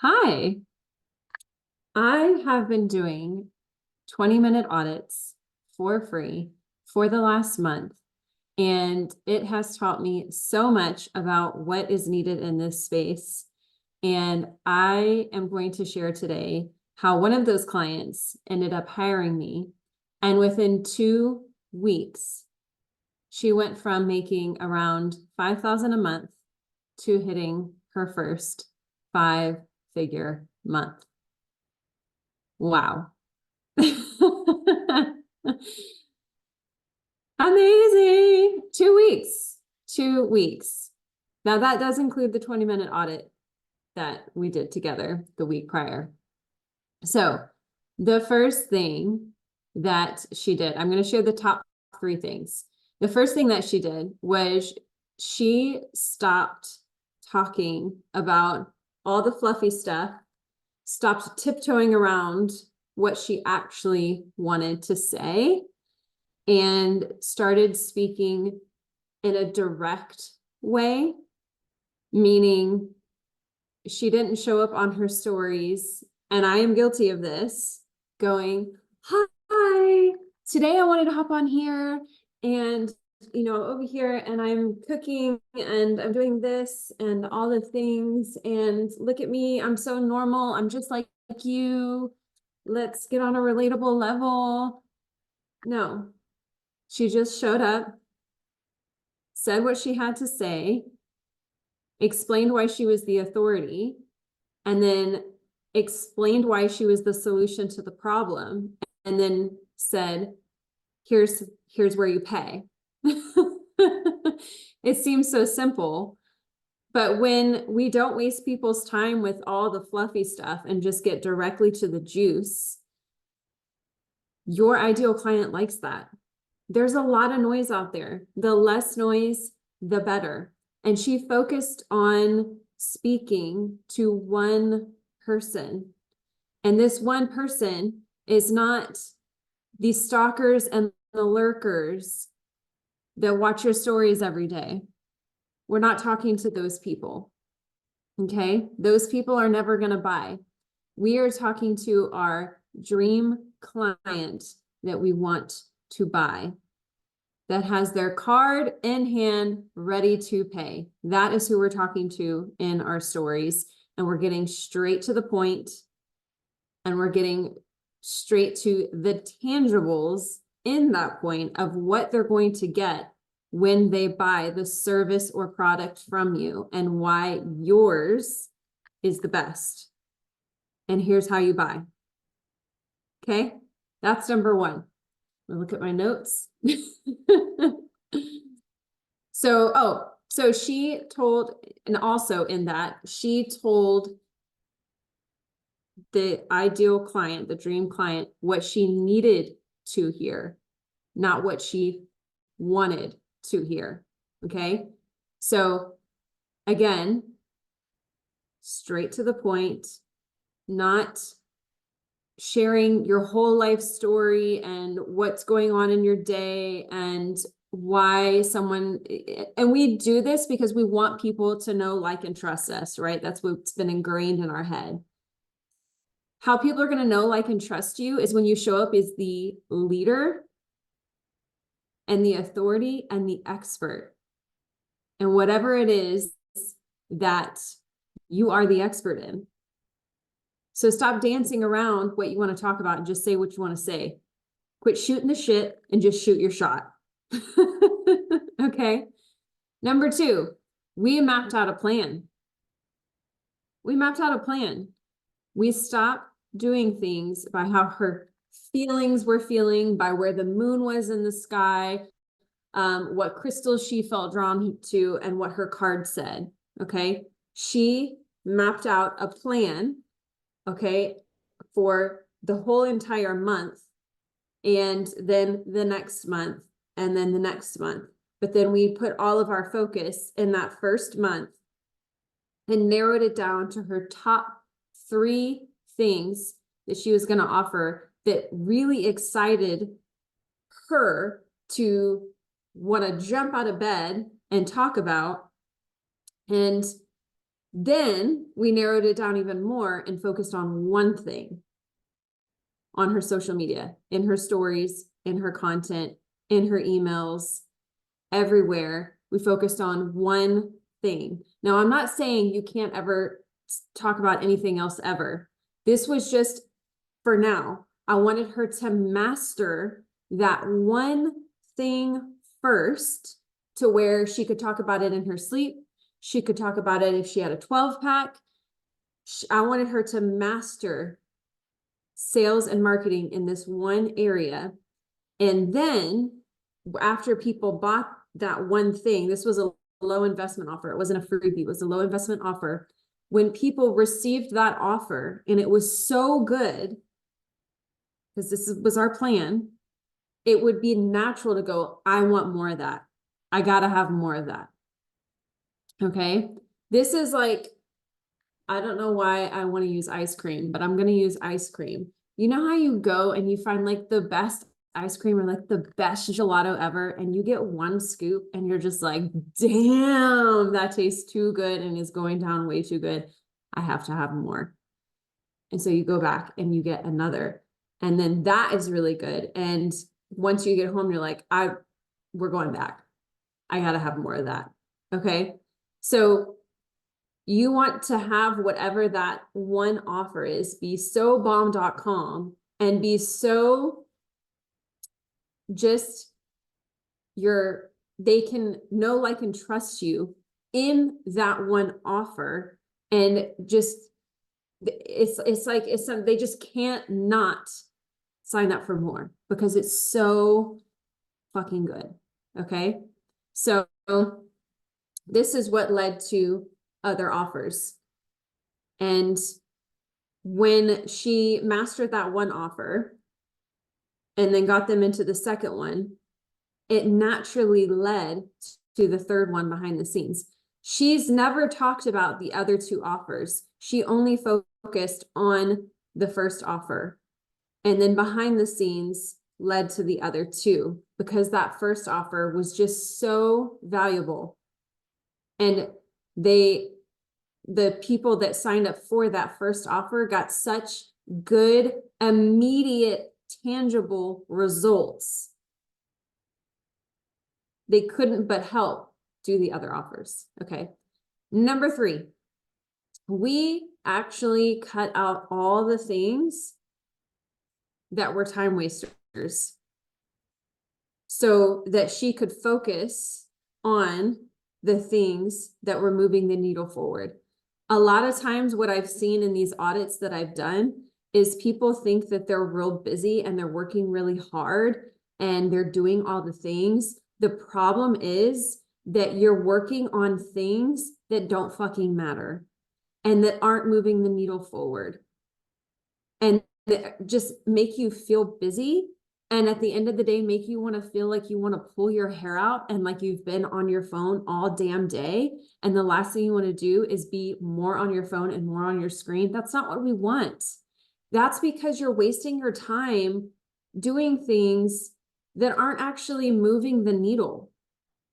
Hi, I have been doing 20-minute audits for free for the last month, and it has taught me so much about what is needed in this space. And I am going to share today how one of those clients ended up hiring me. And within 2 weeks, she went from making around $5,000 a month to hitting her first 5-figure month. Wow. Amazing. 2 weeks. 2 weeks. Now that does include the 20-minute audit that we did together the week prior. So the first thing that she did, I'm going to share the top 3 things. The first thing that she did was she stopped talking about all the fluffy stuff, stopped tiptoeing around what she actually wanted to say, and started speaking in a direct way, meaning she didn't show up on her stories, and I am guilty of this, going, hi, today I wanted to hop on here and over here and I'm cooking and I'm doing this and all the things, and look at me, I'm so normal, I'm just like you, let's get on a relatable level. No, she just showed up, said what she had to say, explained why she was the authority, and then explained why she was the solution to the problem, and then said, here's where you pay. It seems so simple, but when we don't waste people's time with all the fluffy stuff and just get directly to the juice, your ideal client likes that. There's a lot of noise out there. The less noise, the better. And she focused on speaking to one person. And this one person is not the stalkers and the lurkers that watch your stories every day. We're not talking to those people. Okay? Those people are never going to buy. We are talking to our dream client that we want to buy, that has their card in hand ready to pay. That is who we're talking to in our stories. And we're getting straight to the point, and we're getting straight to the tangibles in that point of what they're going to get when they buy the service or product from you, and why yours is the best. And here's how you buy. Okay, that's number 1. Look at my notes. So she told, and also in that, she told the ideal client, the dream client, what she needed to hear, not what she wanted to hear. Okay. So again, straight to the point, not sharing your whole life story and what's going on in your day and why someone, and we do this because we want people to know, like, and trust us, right? That's what's been ingrained in our head. How people are going to know, like, and trust you is when you show up as the leader and the authority and the expert, and whatever it is that you are the expert in. So stop dancing around what you want to talk about and just say what you want to say. Quit shooting the shit and just shoot your shot. Okay. Number 2, we mapped out a plan. We mapped out a plan. We stopped doing things by how her feelings were feeling, by where the moon was in the sky, what crystals she felt drawn to, and what her card said. Okay. She mapped out a plan, okay, for the whole entire month, and then the next month, and then the next month. But then we put all of our focus in that first month and narrowed it down to her top 3 things that she was going to offer that really excited her to want to jump out of bed and talk about. And Then we narrowed it down even more and focused on one thing on her social media, in her stories, in her content, in her emails, everywhere. We focused on one thing. Now, I'm not saying you can't ever talk about anything else ever. This was just for now. I wanted her to master that one thing first to where she could talk about it in her sleep. She could talk about it if she had a 12-pack. I wanted her to master sales and marketing in this one area. And then after people bought that one thing, this was a low investment offer. It wasn't a freebie, it was a low investment offer. When people received that offer and it was so good, because this was our plan, it would be natural to go, I want more of that. I got to have more of that. Okay. This is like, I don't know why I want to use ice cream, but I'm going to use ice cream. You know how you go and you find like the best ice cream or like the best gelato ever, and you get one scoop and you're just like, damn, that tastes too good and is going down way too good. I have to have more. And so you go back and you get another, and then that is really good. And once you get home, you're like, we're going back. I got to have more of that. Okay. So you want to have whatever that one offer is, be so bomb.com and be so just they can know, like, and trust you in that one offer. And just, they just can't not sign up for more because it's so fucking good. Okay. So this is what led to other offers. And when she mastered that one offer and then got them into the second one, it naturally led to the third one behind the scenes. She's never talked about the other two offers. She only focused on the first offer. And then behind the scenes led to the other two because that first offer was just so valuable. And the people that signed up for that first offer got such good, immediate, tangible results. They couldn't but help do the other offers. Okay. Number 3, we actually cut out all the things that were time wasters so that she could focus on the things that were moving the needle forward. A lot of times what I've seen in these audits that I've done is people think that they're real busy and they're working really hard and they're doing all the things. The problem is that you're working on things that don't fucking matter and that aren't moving the needle forward and that just make you feel busy. And at the end of the day, make you want to feel like you want to pull your hair out and like you've been on your phone all damn day. And the last thing you want to do is be more on your phone and more on your screen. That's not what we want. That's because you're wasting your time doing things that aren't actually moving the needle.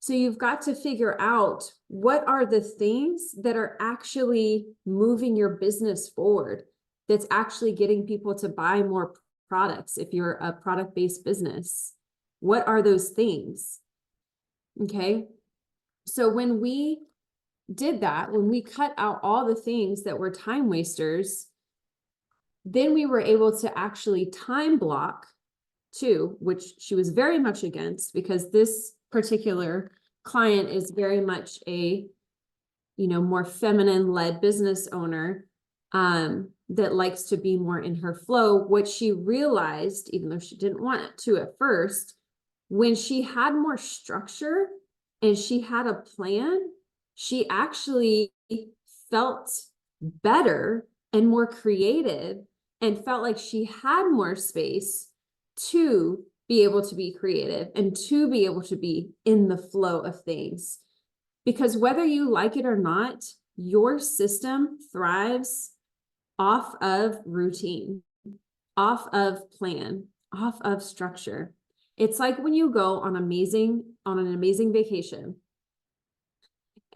So you've got to figure out what are the things that are actually moving your business forward, that's actually getting people to buy more products. If you're a product-based business, what are those things? Okay. So when we did that, when we cut out all the things that were time wasters, then we were able to actually time block too, which she was very much against because this particular client is very much a, more feminine led business owner, that likes to be more in her flow. What she realized, even though she didn't want it to at first, when she had more structure and she had a plan, she actually felt better and more creative and felt like she had more space to be able to be creative and to be able to be in the flow of things. Because whether you like it or not, your system thrives off of routine, off of plan, off of structure. It's like when you go on an amazing vacation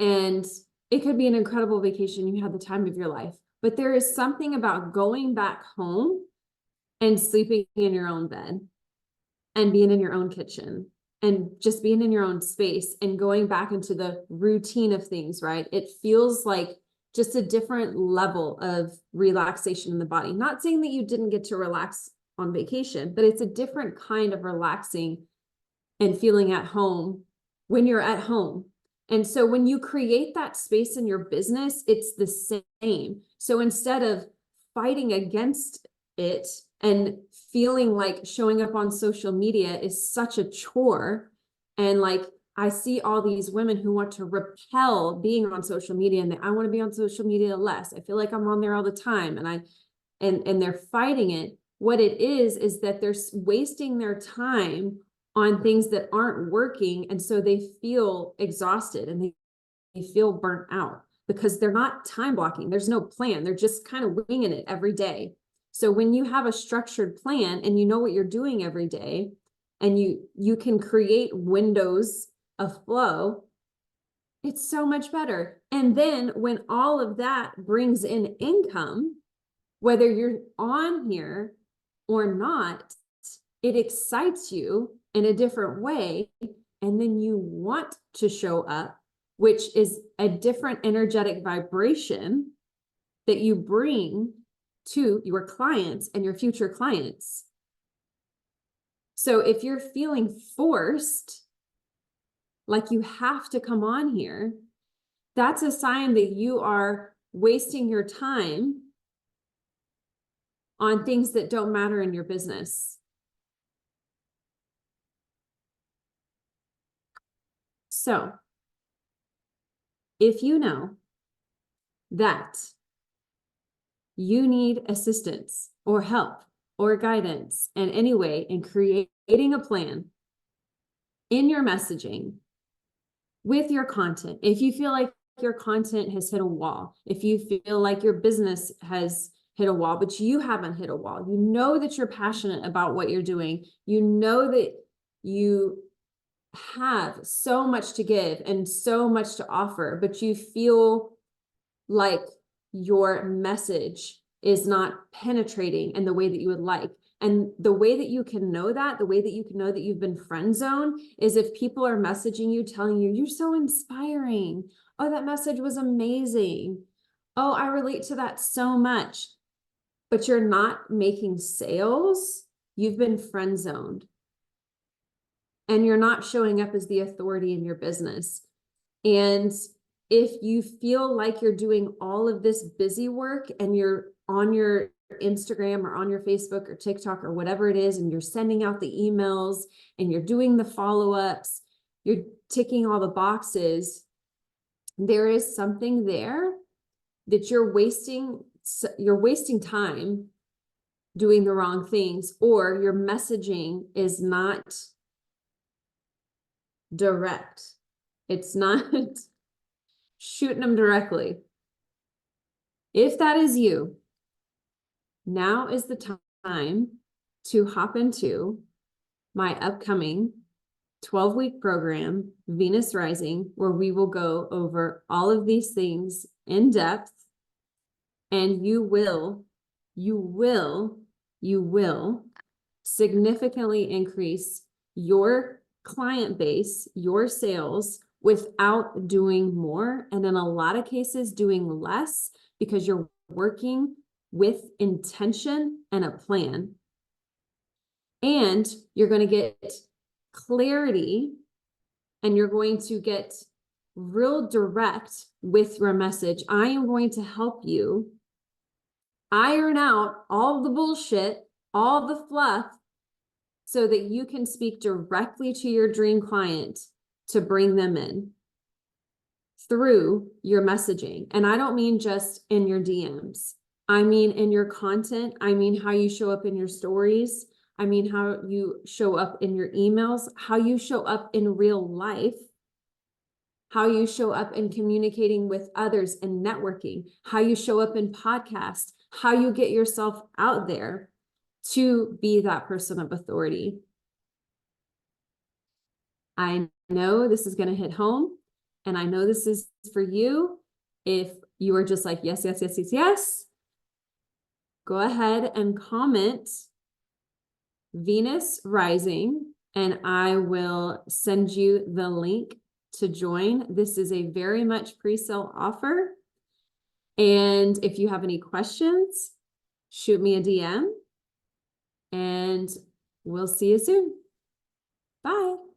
and it could be an incredible vacation. You had the time of your life, but there is something about going back home and sleeping in your own bed and being in your own kitchen and just being in your own space and going back into the routine of things, right? It feels like just a different level of relaxation in the body. Not saying that you didn't get to relax on vacation, but it's a different kind of relaxing and feeling at home when you're at home. And so when you create that space in your business, it's the same. So instead of fighting against it and feeling like showing up on social media is such a chore, and like I see all these women who want to repel being on social media, and I want to be on social media less. I feel like I'm on there all the time, and they're fighting it. What it is that they're wasting their time on things that aren't working, and so they feel exhausted and they feel burnt out because they're not time blocking. There's no plan. They're just kind of winging it every day. So when you have a structured plan and you know what you're doing every day, and you can create windows of flow, it's so much better. And then when all of that brings in income, whether you're on here or not, it excites you in a different way. And then you want to show up, which is a different energetic vibration that you bring to your clients and your future clients. So if you're feeling forced, like you have to come on here, that's a sign that you are wasting your time on things that don't matter in your business. So if you know that you need assistance or help or guidance in any way in creating a plan in your messaging with your content, if you feel like your content has hit a wall, if you feel like your business has hit a wall, but you haven't hit a wall, you know that you're passionate about what you're doing, you know that you have so much to give and so much to offer, but you feel like your message is not penetrating in the way that you would like. And the way that you can know that, the way that you can know that you've been friend zoned, is if people are messaging you, telling you, you're so inspiring. Oh, that message was amazing. Oh, I relate to that so much. But you're not making sales. You've been friend zoned. And you're not showing up as the authority in your business. And if you feel like you're doing all of this busy work and you're on your Instagram or on your Facebook or TikTok or whatever it is, and you're sending out the emails and you're doing the follow-ups, you're ticking all the boxes, there is something there that you're wasting time doing the wrong things, or your messaging is not direct. It's not shooting them directly. If that is you, now is the time to hop into my upcoming 12-week program, Venus Rising, where we will go over all of these things in depth, and you will significantly increase your client base, your sales, without doing more, and in a lot of cases doing less, because you're working with intention and a plan. And you're going to get clarity, and you're going to get real direct with your message. I am going to help you iron out all the bullshit, all the fluff, so that you can speak directly to your dream client to bring them in through your messaging. And I don't mean just in your DMs. I mean in your content. I mean how you show up in your stories. I mean how you show up in your emails, how you show up in real life, how you show up in communicating with others and networking, how you show up in podcasts, how you get yourself out there to be that person of authority. I know this is going to hit home, and I know this is for you. If you are just like, yes, yes, yes, yes, yes, go ahead and comment Venus rising, and I will send you the link to join. This is a very much pre-sale offer. And if you have any questions, shoot me a DM and we'll see you soon. Bye.